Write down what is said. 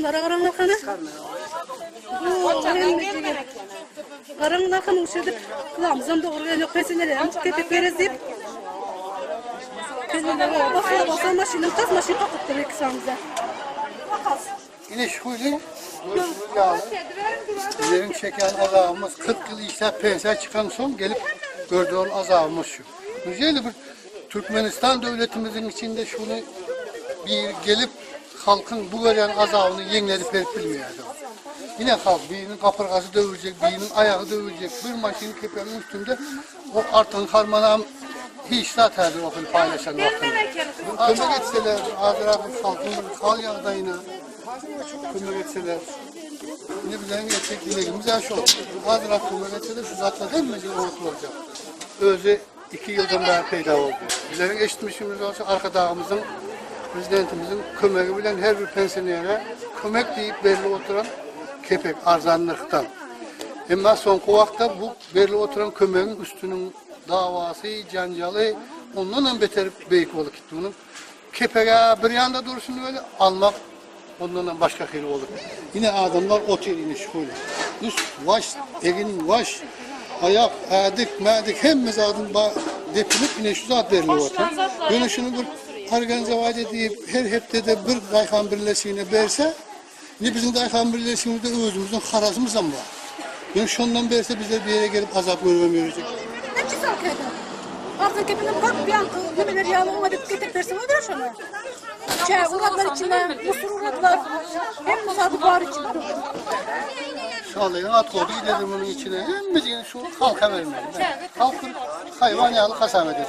Kızımlara karanlık kanı. Karanlık kanı uçurduk. Kulağımızdan doğru yok pesinleri. Tepek veririz deyip. Kızımlara basa maşinin kaz maşini patlattırıyor kısamıza. Yine şöyle yağlı. Üzerin çeken azabımız 40 yıl işler peyser çıkan son gelip gördüğün azabımız şu. Güzel bir Türkmenistan devletimizin içinde şunu bir gelip halkın bu veren azabını yeniledip verip bilmiyordu. Yine halk birinin kaburgası dövülecek, birinin ayağı dövülecek, bir maşinin kepeğinin üstünde o artan harmanam hiç zaten bakın paylaşan bakın. Kömek etseler, azrafı halkın kal yağdayına kömek etseler. Ne bilen gerçek dileğimiz her şey olur. Azrafı kömek etseler şu zatlar hepimizin unutulacak. Özü 2 yıldan beri peyda oldu. Bizlerin eşitmişimiz olsa arka dağımızın, prezidentimizin kömeği bilen her bir pensionere kömek deyip belli oturan kepek arzanlıktan. Ama son kuvakta bu belli oturan kömeğin üstünün davası, cancalı, ondan beter büyük olup gitti bunun. Kepeğe bir yanda dursun öyle almak ondan başka şey olur. Yine adamlar otelini şöyle. Üst vaş, eginin vaş, ayak, adik, medik hem mezadın depilip yine şu zat verili otel. Yine şunu bir organize deyip her hepte de bir dayhan birleşiğine verse ne bizim dayhan birleşiğimizde özümüzün harazımızdan var. Yani şundan verse bize bir yere gelip azap görmemiyoruz. Ne güzel köyde. Altın kepine bak bir an kılıbıları yağlı ona bir getirip versin öldürür şunu. Uğradılar içine, musur uğradılar. Hem musadı var içinde. Şalayın at kodu gidelim onun içine. Hem bizim şu halka vermeyelim. Halkın hayvan yağlı kasam edelim.